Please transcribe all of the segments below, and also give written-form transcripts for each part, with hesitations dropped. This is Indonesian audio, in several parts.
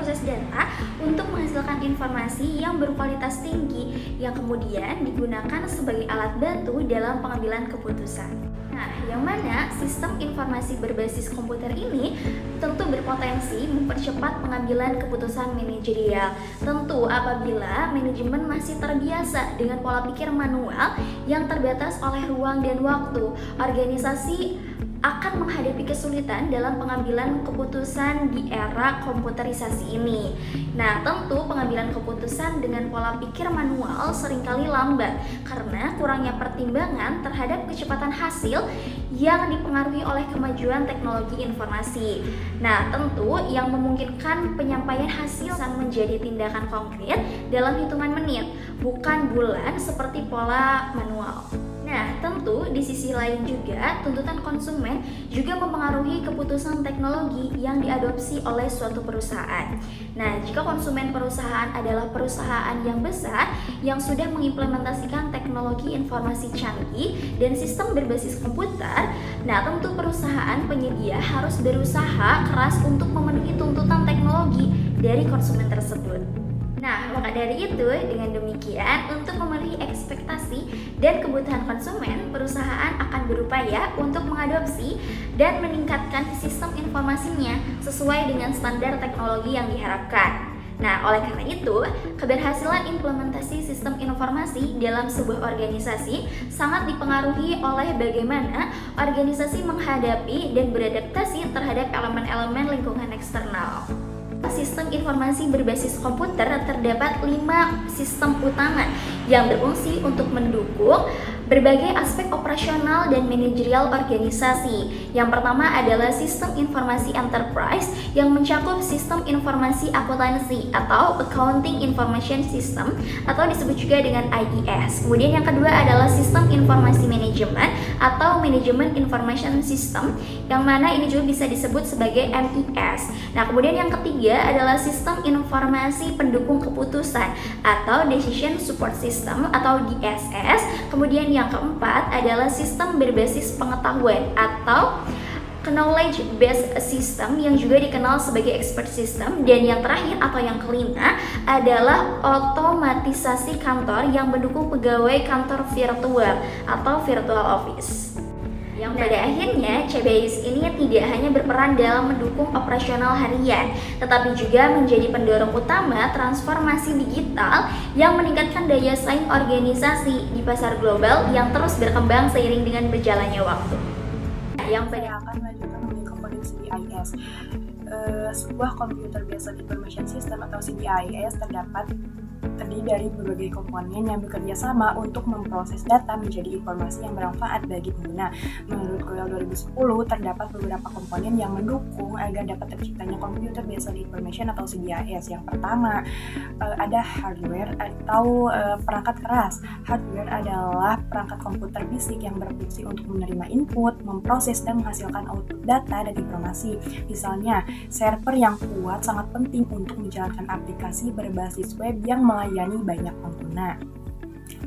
memproses data untuk menghasilkan informasi yang berkualitas tinggi yang kemudian digunakan sebagai alat bantu dalam pengambilan keputusan. Nah, yang mana sistem informasi berbasis komputer ini tentu berpotensi mempercepat pengambilan keputusan manajerial. Tentu apabila manajemen masih terbiasa dengan pola pikir manual yang terbatas oleh ruang dan waktu, organisasi akan menghadapi kesulitan dalam pengambilan keputusan di era komputerisasi ini. Nah, tentu pengambilan keputusan dengan pola pikir manual seringkali lambat karena kurangnya pertimbangan terhadap kecepatan hasil yang dipengaruhi oleh kemajuan teknologi informasi. Nah, tentu yang memungkinkan penyampaian hasil menjadi tindakan konkret dalam hitungan menit, bukan bulan seperti pola manual. Nah, tentu di sisi lain juga tuntutan konsumen juga mempengaruhi keputusan teknologi yang diadopsi oleh suatu perusahaan. Nah, jika konsumen perusahaan adalah perusahaan yang besar yang sudah mengimplementasikan teknologi informasi canggih dan sistem berbasis komputer, nah tentu perusahaan penyedia harus berusaha keras untuk memenuhi tuntutan teknologi dari konsumen tersebut. Nah, maka dari itu, dengan demikian, untuk memenuhi ekspektasi dan kebutuhan konsumen, perusahaan akan berupaya untuk mengadopsi dan meningkatkan sistem informasinya sesuai dengan standar teknologi yang diharapkan. Nah, oleh karena itu, keberhasilan implementasi sistem informasi dalam sebuah organisasi sangat dipengaruhi oleh bagaimana organisasi menghadapi dan beradaptasi terhadap elemen-elemen lingkungan eksternal. Sistem informasi berbasis komputer terdapat 5 sistem utama yang berfungsi untuk mendukung berbagai aspek operasional dan manajerial organisasi. Yang pertama adalah sistem informasi enterprise yang mencakup sistem informasi akuntansi atau Accounting Information System atau disebut juga dengan IIS. Kemudian yang kedua adalah sistem informasi manajemen atau Management Information System yang mana ini juga bisa disebut sebagai MIS. Nah, kemudian yang ketiga adalah sistem informasi pendukung keputusan atau Decision Support System atau DSS. Kemudian yang keempat adalah sistem berbasis pengetahuan atau Knowledge Based System yang juga dikenal sebagai Expert System. Dan yang terakhir atau yang kelima adalah otomatisasi kantor yang mendukung pegawai kantor virtual atau Virtual Office. Yang pada akhirnya CBIS ini tidak hanya berperan dalam mendukung operasional harian, tetapi juga menjadi pendorong utama transformasi digital yang meningkatkan daya saing organisasi di pasar global yang terus berkembang seiring dengan berjalannya waktu. Yang pada akan melanjutkan mengenai komponen CBIS. Sebuah Computer Based Information System atau CBIS terdiri dari berbagai komponen yang bekerja sama untuk memproses data menjadi informasi yang bermanfaat bagi pengguna. Menurut GOIL 2010, terdapat beberapa komponen yang mendukung agar dapat terciptanya Computer Based Information atau CBIS. Yang pertama, ada hardware atau perangkat keras. Hardware adalah perangkat komputer fisik yang berfungsi untuk menerima input, memproses, dan menghasilkan output data dan informasi. Misalnya, server yang kuat sangat penting untuk menjalankan aplikasi berbasis web yang melayani banyak pengguna.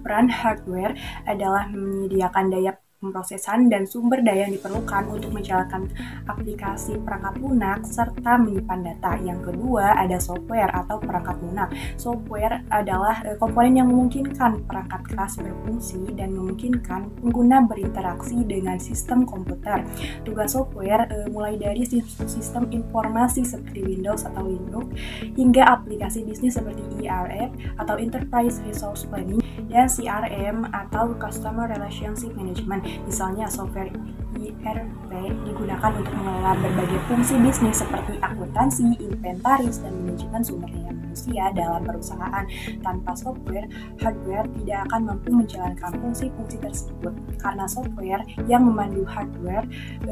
Peran hardware adalah menyediakan daya pemrosesan dan sumber daya yang diperlukan untuk menjalankan aplikasi perangkat lunak serta menyimpan data. Yang kedua ada software atau perangkat lunak. Software adalah komponen yang memungkinkan perangkat keras berfungsi dan memungkinkan pengguna berinteraksi dengan sistem komputer. Tugas software mulai dari sistem informasi seperti Windows atau Linux hingga aplikasi bisnis seperti ERP atau Enterprise Resource Planning dan CRM atau Customer Relationship Management. Misalnya software ERP digunakan untuk mengelola berbagai fungsi bisnis seperti akuntansi, inventaris, dan manajemen sumber daya manusia dalam perusahaan. Tanpa software, hardware tidak akan mampu menjalankan fungsi-fungsi tersebut karena software yang memandu hardware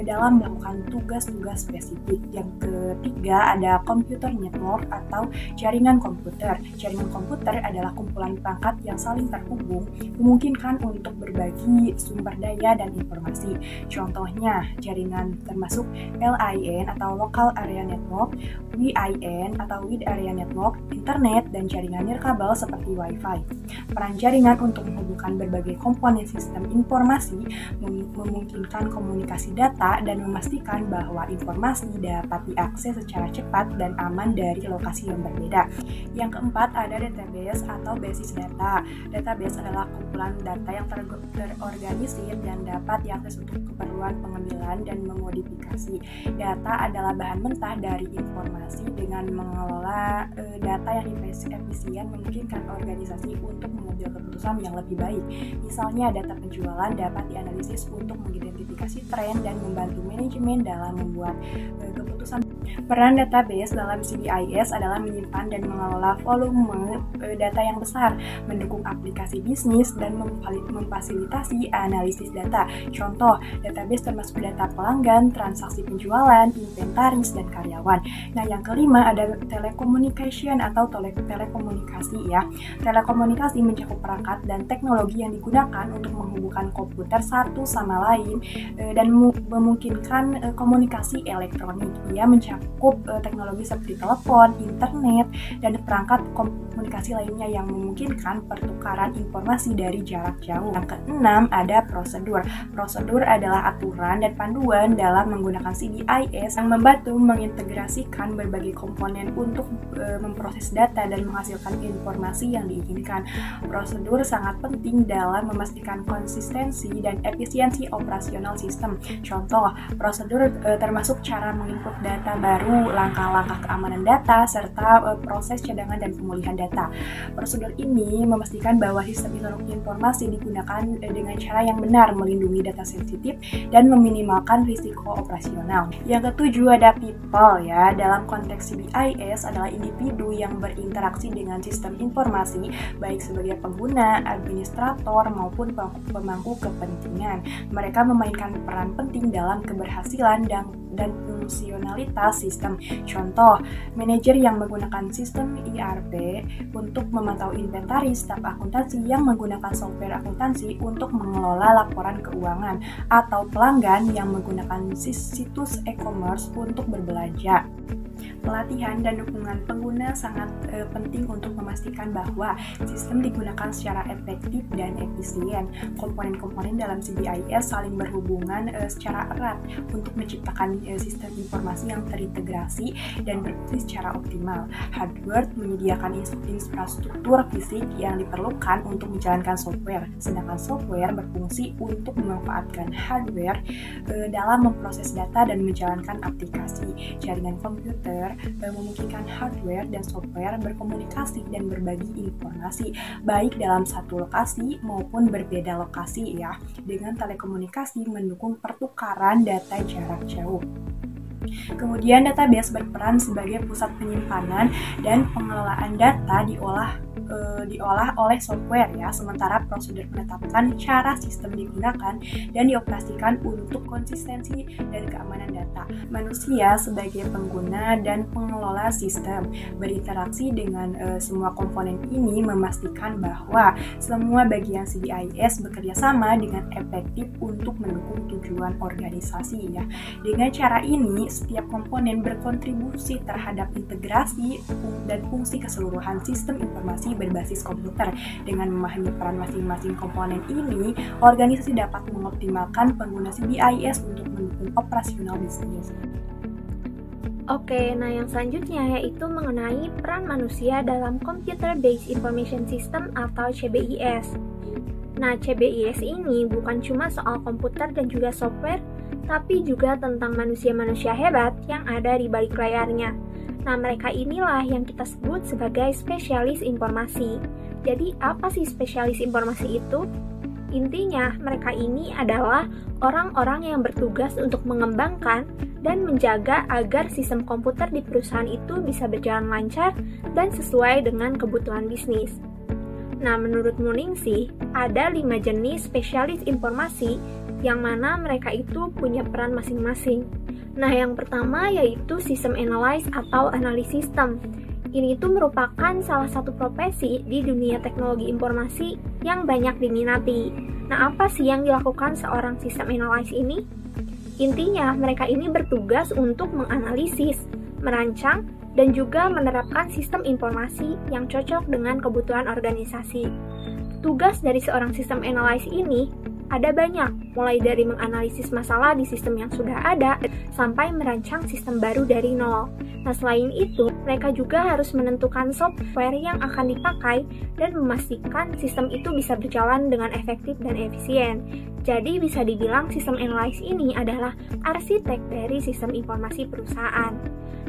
dalam melakukan tugas-tugas spesifik. Yang ketiga ada computer network atau jaringan komputer. Jaringan komputer adalah kumpulan perangkat yang saling terhubung, memungkinkan untuk berbagi sumber daya dan informasi. Contoh Contohnya, jaringan termasuk LAN atau Local Area Network, WIN atau Wide Area Network, internet, dan jaringan nirkabel seperti Wi-Fi. Peran jaringan untuk menghubungkan berbagai komponen sistem informasi memungkinkan komunikasi data dan memastikan bahwa informasi dapat diakses secara cepat dan aman dari lokasi yang berbeda. Yang keempat, ada database atau basis data. Database adalah kumpulan data yang terorganisir dan dapat diakses untuk keperluan pengambilan dan memodifikasi. Data adalah bahan mentah dari informasi. Dengan mengelola data yang efisien memungkinkan organisasi untuk mengambil keputusan yang lebih baik. Misalnya, data penjualan dapat dianalisis untuk mengidentifikasi tren dan membantu manajemen dalam membuat keputusan. Peran database dalam CBIS adalah menyimpan dan mengelola volume data yang besar, mendukung aplikasi bisnis, dan memfasilitasi analisis data. Contoh, database termasuk data pelanggan, transaksi penjualan, inventaris, dan karyawan. Nah, yang kelima ada telecommunication atau telekomunikasi ya. Telekomunikasi mencakup perangkat dan teknologi yang digunakan untuk menghubungkan komputer satu sama lain dan memungkinkan komunikasi elektronik. Ia mencakup teknologi seperti telepon, internet, dan perangkat komunikasi lainnya yang memungkinkan pertukaran informasi dari jarak jauh. Yang keenam ada prosedur. Prosedur adalah aturan dan panduan dalam menggunakan CBIS yang membantu mengintegrasikan berbagai komponen untuk memproses data dan menghasilkan informasi yang diinginkan. Prosedur sangat penting dalam memastikan konsistensi dan efisiensi operasional sistem. Contoh, prosedur termasuk cara menginput data baru, langkah-langkah keamanan data, serta proses cadangan dan pemulihan data. Prosedur ini memastikan bahwa sistem informasi digunakan dengan cara yang benar, melindungi data sensitif, dan meminimalkan risiko operasional. Yang ketujuh ada people ya. Dalam konteks CBIS adalah individu yang berinteraksi dengan sistem informasi, baik sebagai pengguna, administrator, maupun pemangku kepentingan. Mereka memainkan peran penting dalam keberhasilan dan fungsionalitas sistem. Contoh, manajer yang menggunakan sistem ERP untuk memantau inventaris, staf akuntansi yang menggunakan software akuntansi untuk mengelola laporan keuangan, atau pelanggan yang menggunakan situs e-commerce untuk berbelanja. Pelatihan dan dukungan pengguna sangat penting untuk memastikan bahwa sistem digunakan secara efektif dan efisien. Komponen-komponen dalam CBIS saling berhubungan secara erat untuk menciptakan sistem informasi yang terintegrasi dan berfungsi secara optimal. Hardware menyediakan infrastruktur fisik yang diperlukan untuk menjalankan software, sedangkan software berfungsi untuk memanfaatkan hardware dalam memproses data dan menjalankan aplikasi. Jaringan komputer memungkinkan hardware dan software berkomunikasi dan berbagi informasi baik dalam satu lokasi maupun berbeda lokasi ya. Dengan telekomunikasi mendukung pertukaran data jarak jauh. Kemudian database berperan sebagai pusat penyimpanan dan pengelolaan data diolah oleh software ya, sementara prosedur menetapkan cara sistem digunakan dan dioperasikan untuk konsistensi dan keamanan data. Manusia sebagai pengguna dan pengelola sistem berinteraksi dengan semua komponen ini memastikan bahwa semua bagian CBIS bekerja sama dengan efektif untuk mendukung tujuan organisasi ya. Dengan cara ini, setiap komponen berkontribusi terhadap integrasi dan fungsi keseluruhan sistem informasi berbasis komputer. Dengan memahami peran masing-masing komponen ini, organisasi dapat mengoptimalkan pengguna CBIS untuk mendukung operasional bisnis. Oke, nah yang selanjutnya yaitu mengenai peran manusia dalam Computer Based Information System atau CBIS. Nah, CBIS ini bukan cuma soal komputer dan juga software, tapi juga tentang manusia-manusia hebat yang ada di balik layarnya. Nah, mereka inilah yang kita sebut sebagai spesialis informasi. Jadi, apa sih spesialis informasi itu? Intinya, mereka ini adalah orang-orang yang bertugas untuk mengembangkan dan menjaga agar sistem komputer di perusahaan itu bisa berjalan lancar dan sesuai dengan kebutuhan bisnis. Nah, menurut Muningsih, ada 5 jenis spesialis informasi yang mana mereka itu punya peran masing-masing. Nah, yang pertama yaitu System Analyst atau analis sistem. Ini itu merupakan salah satu profesi di dunia teknologi informasi yang banyak diminati. Nah, apa sih yang dilakukan seorang System Analyst ini? Intinya, mereka ini bertugas untuk menganalisis, merancang, dan juga menerapkan sistem informasi yang cocok dengan kebutuhan organisasi. Tugas dari seorang sistem analyst ini ada banyak, mulai dari menganalisis masalah di sistem yang sudah ada, sampai merancang sistem baru dari nol. Nah, selain itu, mereka juga harus menentukan software yang akan dipakai dan memastikan sistem itu bisa berjalan dengan efektif dan efisien. Jadi, bisa dibilang sistem analyst ini adalah arsitek dari sistem informasi perusahaan.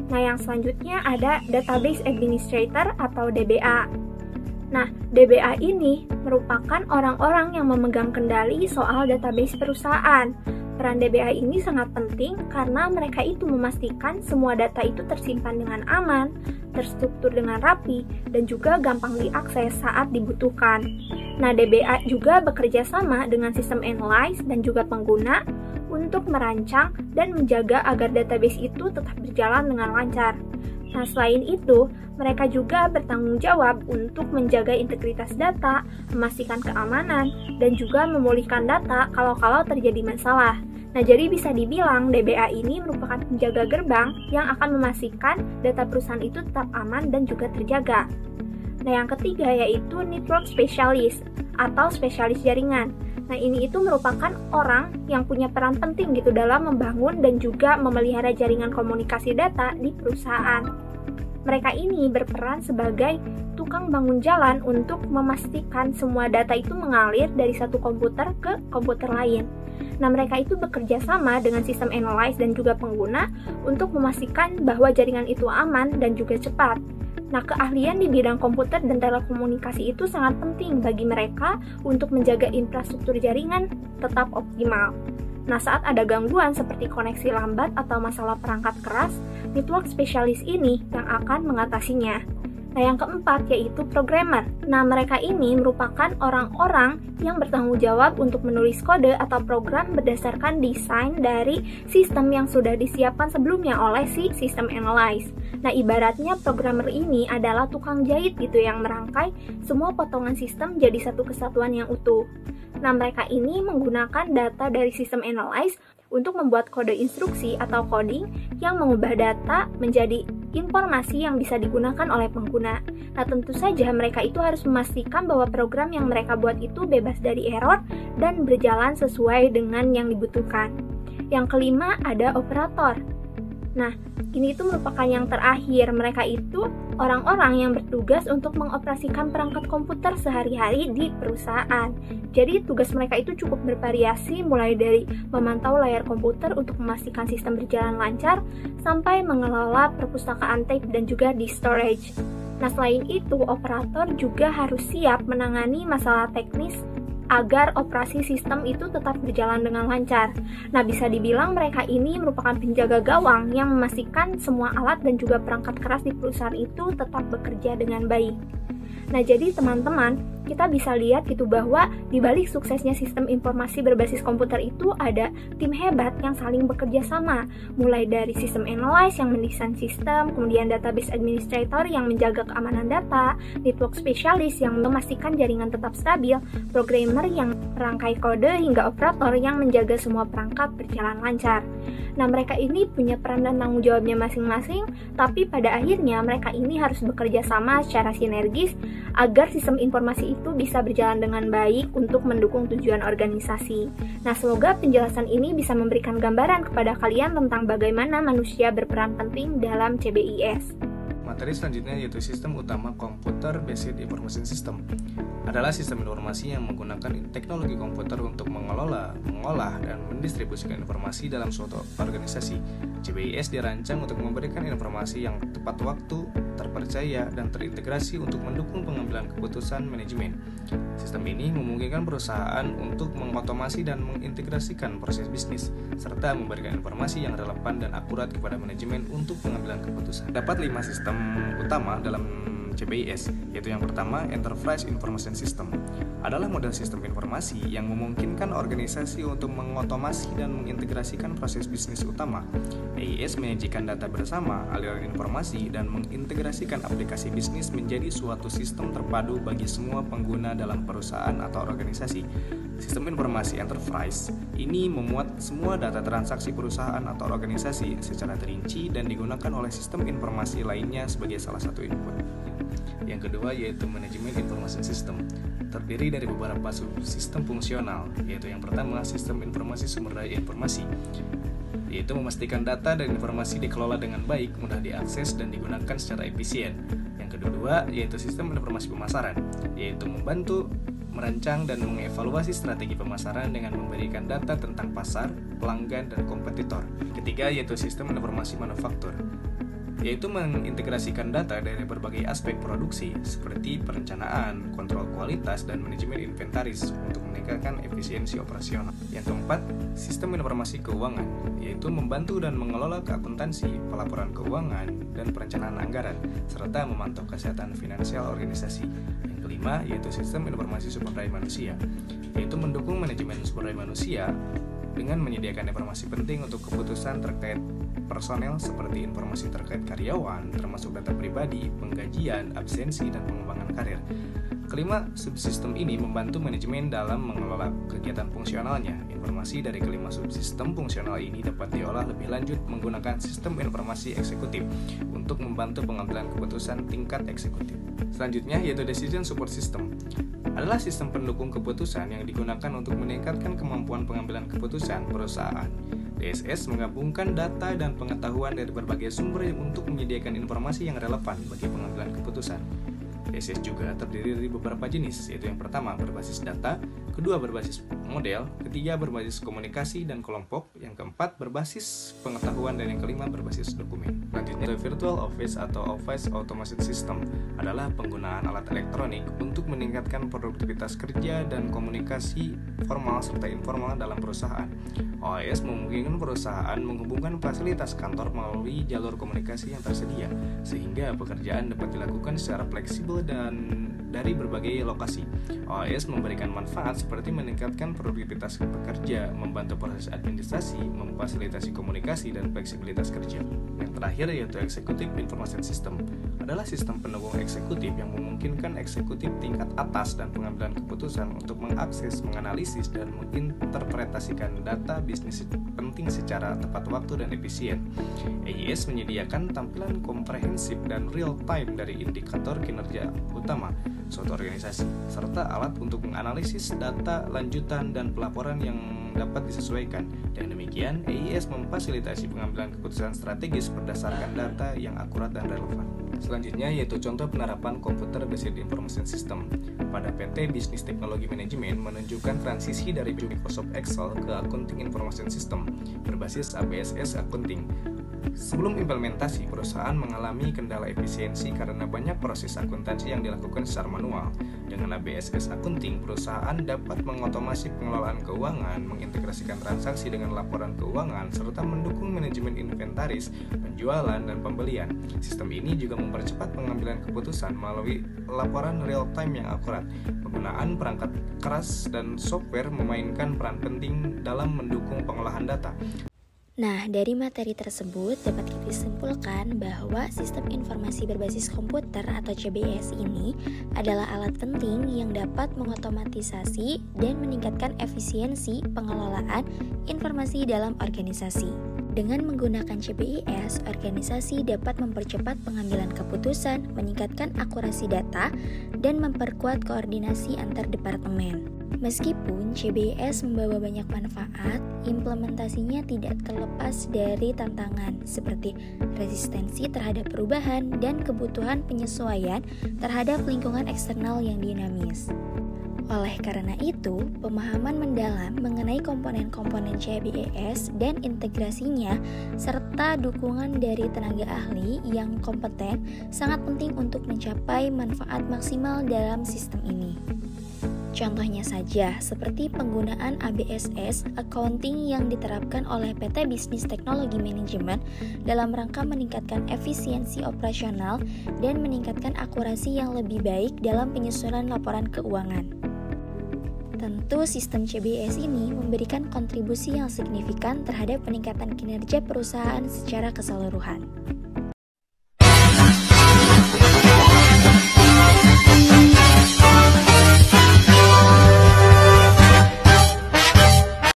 Nah, yang selanjutnya ada Database Administrator atau DBA. Nah, DBA ini merupakan orang-orang yang memegang kendali soal database perusahaan. Peran DBA ini sangat penting karena mereka itu memastikan semua data itu tersimpan dengan aman, terstruktur dengan rapi, dan juga gampang diakses saat dibutuhkan. Nah, DBA juga bekerja sama dengan sistem analyst dan juga pengguna untuk merancang dan menjaga agar database itu tetap berjalan dengan lancar. Nah, selain itu, mereka juga bertanggung jawab untuk menjaga integritas data, memastikan keamanan, dan juga memulihkan data kalau terjadi masalah. Nah, jadi bisa dibilang DBA ini merupakan penjaga gerbang yang akan memastikan data perusahaan itu tetap aman dan juga terjaga. Nah, yang ketiga yaitu Network Specialist atau spesialis jaringan. Nah, ini itu merupakan orang yang punya peran penting gitu dalam membangun dan juga memelihara jaringan komunikasi data di perusahaan. Mereka ini berperan sebagai tukang bangun jalan untuk memastikan semua data itu mengalir dari satu komputer ke komputer lain. Nah, mereka itu bekerja sama dengan sistem analyst dan juga pengguna untuk memastikan bahwa jaringan itu aman dan juga cepat. Nah, keahlian di bidang komputer dan telekomunikasi itu sangat penting bagi mereka untuk menjaga infrastruktur jaringan tetap optimal. Nah, saat ada gangguan seperti koneksi lambat atau masalah perangkat keras, network specialist ini yang akan mengatasinya. Nah, yang keempat yaitu programmer. Nah, mereka ini merupakan orang-orang yang bertanggung jawab untuk menulis kode atau program berdasarkan desain dari sistem yang sudah disiapkan sebelumnya oleh si sistem analyst. Nah, ibaratnya programmer ini adalah tukang jahit gitu yang merangkai semua potongan sistem jadi satu kesatuan yang utuh. Nah, mereka ini menggunakan data dari sistem analyst untuk membuat kode instruksi atau coding yang mengubah data menjadi informasi yang bisa digunakan oleh pengguna. Nah, tentu saja mereka itu harus memastikan bahwa program yang mereka buat itu bebas dari error dan berjalan sesuai dengan yang dibutuhkan. Yang kelima ada operator. Nah, ini itu merupakan yang terakhir. Mereka itu orang-orang yang bertugas untuk mengoperasikan perangkat komputer sehari-hari di perusahaan. Jadi tugas mereka itu cukup bervariasi, mulai dari memantau layar komputer untuk memastikan sistem berjalan lancar, sampai mengelola perpustakaan tape dan juga disk storage. Nah, selain itu, operator juga harus siap menangani masalah teknis agar operasi sistem itu tetap berjalan dengan lancar. Nah, bisa dibilang mereka ini merupakan penjaga gawang yang memastikan semua alat dan juga perangkat keras di perusahaan itu tetap bekerja dengan baik. Nah, jadi teman-teman, kita bisa lihat gitu bahwa di balik suksesnya sistem informasi berbasis komputer itu ada tim hebat yang saling bekerja sama, mulai dari sistem analyst yang mendesain sistem, kemudian database administrator yang menjaga keamanan data, network specialist yang memastikan jaringan tetap stabil, programmer yang merangkai kode, hingga operator yang menjaga semua perangkat berjalan lancar. Nah, mereka ini punya peran dan tanggung jawabnya masing-masing, tapi pada akhirnya mereka ini harus bekerja sama secara sinergis agar sistem informasi itu bisa berjalan dengan baik untuk mendukung tujuan organisasi. Nah, semoga penjelasan ini bisa memberikan gambaran kepada kalian tentang bagaimana manusia berperan penting dalam CBIS. Materi selanjutnya yaitu sistem utama Computer Based Information System. Adalah sistem informasi yang menggunakan teknologi komputer untuk mengelola, mengolah, dan mendistribusikan informasi dalam suatu organisasi. CBIS dirancang untuk memberikan informasi yang tepat waktu, terpercaya, dan terintegrasi untuk mendukung pengambilan keputusan manajemen. Sistem ini memungkinkan perusahaan untuk mengotomasi dan mengintegrasikan proses bisnis, serta memberikan informasi yang relevan dan akurat kepada manajemen untuk pengambilan keputusan. Dapat 5 sistem utama dalam CBIS, yaitu yang pertama, Enterprise Information System. Adalah model sistem informasi yang memungkinkan organisasi untuk mengotomasi dan mengintegrasikan proses bisnis utama. EIS menyajikan data bersama, aliran informasi, dan mengintegrasikan aplikasi bisnis menjadi suatu sistem terpadu bagi semua pengguna dalam perusahaan atau organisasi. Sistem informasi enterprise ini memuat semua data transaksi perusahaan atau organisasi secara terinci dan digunakan oleh sistem informasi lainnya sebagai salah satu input. Yang kedua yaitu manajemen information system. Terdiri dari beberapa subsistem fungsional, yaitu yang pertama sistem informasi sumber daya informasi, yaitu memastikan data dan informasi dikelola dengan baik, mudah diakses dan digunakan secara efisien. Yang kedua yaitu sistem informasi pemasaran, yaitu membantu merancang dan mengevaluasi strategi pemasaran dengan memberikan data tentang pasar, pelanggan, dan kompetitor. Ketiga yaitu sistem informasi manufaktur, yaitu mengintegrasikan data dari berbagai aspek produksi seperti perencanaan, kontrol kualitas, dan manajemen inventaris untuk meningkatkan efisiensi operasional. Yang keempat, sistem informasi keuangan, yaitu membantu dan mengelola keakuntansi, pelaporan keuangan, dan perencanaan anggaran, serta memantau kesehatan finansial organisasi. Yang kelima, yaitu sistem informasi sumber daya manusia, yaitu mendukung manajemen sumber daya manusia dengan menyediakan informasi penting untuk keputusan terkait personel seperti informasi terkait karyawan, termasuk data pribadi, penggajian, absensi, dan pengembangan karir. Kelima, subsistem ini membantu manajemen dalam mengelola kegiatan fungsionalnya. Informasi dari kelima subsistem fungsional ini dapat diolah lebih lanjut menggunakan sistem informasi eksekutif untuk membantu pengambilan keputusan tingkat eksekutif. Selanjutnya yaitu Decision Support System. Adalah sistem pendukung keputusan yang digunakan untuk meningkatkan kemampuan pengambilan keputusan perusahaan. DSS menggabungkan data dan pengetahuan dari berbagai sumber untuk menyediakan informasi yang relevan bagi pengambilan keputusan. DSS juga terdiri dari beberapa jenis, yaitu yang pertama berbasis data, kedua berbasis model, ketiga berbasis komunikasi dan kelompok, yang keempat berbasis pengetahuan, dan yang kelima berbasis dokumen. Selanjutnya, Virtual Office atau Office Automation System adalah penggunaan alat elektronik untuk meningkatkan produktivitas kerja dan komunikasi formal serta informal dalam perusahaan. OAS memungkinkan perusahaan menghubungkan fasilitas kantor melalui jalur komunikasi yang tersedia, sehingga pekerjaan dapat dilakukan secara fleksibel dan dari berbagai lokasi. OAS memberikan manfaat seperti meningkatkan produktivitas pekerja, membantu proses administrasi, memfasilitasi komunikasi, dan fleksibilitas kerja. Yang terakhir yaitu Executive Information System adalah sistem pendukung eksekutif yang memungkinkan eksekutif tingkat atas dan pengambilan keputusan untuk mengakses, menganalisis, dan menginterpretasikan data bisnis penting secara tepat waktu dan efisien. EIS menyediakan tampilan komprehensif dan real-time dari indikator kinerja utama suatu organisasi, serta alat untuk menganalisis data lanjutan dan pelaporan yang dapat disesuaikan. Dengan demikian, EIS memfasilitasi pengambilan keputusan strategis berdasarkan data yang akurat dan relevan. Selanjutnya yaitu contoh penerapan Computer Based Information System. Pada PT Bisnis Teknologi Manajemen menunjukkan transisi dari Microsoft Excel ke Accounting Information System berbasis ABSS Accounting. Sebelum implementasi, perusahaan mengalami kendala efisiensi karena banyak proses akuntansi yang dilakukan secara manual. Dengan ABSS Accounting, perusahaan dapat mengotomasi pengelolaan keuangan, mengintegrasikan transaksi dengan laporan keuangan, serta mendukung manajemen inventaris, penjualan, dan pembelian. Sistem ini juga mempercepat pengambilan keputusan melalui laporan real-time yang akurat. Penggunaan perangkat keras dan software memainkan peran penting dalam mendukung pengolahan data. Nah, dari materi tersebut dapat kita simpulkan bahwa sistem informasi berbasis komputer atau CBIS ini adalah alat penting yang dapat mengotomatisasi dan meningkatkan efisiensi pengelolaan informasi dalam organisasi. Dengan menggunakan CBIS, organisasi dapat mempercepat pengambilan keputusan, meningkatkan akurasi data, dan memperkuat koordinasi antar departemen. Meskipun CBIS membawa banyak manfaat, implementasinya tidak terlepas dari tantangan seperti resistensi terhadap perubahan dan kebutuhan penyesuaian terhadap lingkungan eksternal yang dinamis. Oleh karena itu, pemahaman mendalam mengenai komponen-komponen CBIS dan integrasinya serta dukungan dari tenaga ahli yang kompeten sangat penting untuk mencapai manfaat maksimal dalam sistem ini. Contohnya saja, seperti penggunaan ABSS, accounting yang diterapkan oleh PT Bisnis Teknologi Manajemen dalam rangka meningkatkan efisiensi operasional dan meningkatkan akurasi yang lebih baik dalam penyusunan laporan keuangan. Tentu sistem CBIS ini memberikan kontribusi yang signifikan terhadap peningkatan kinerja perusahaan secara keseluruhan.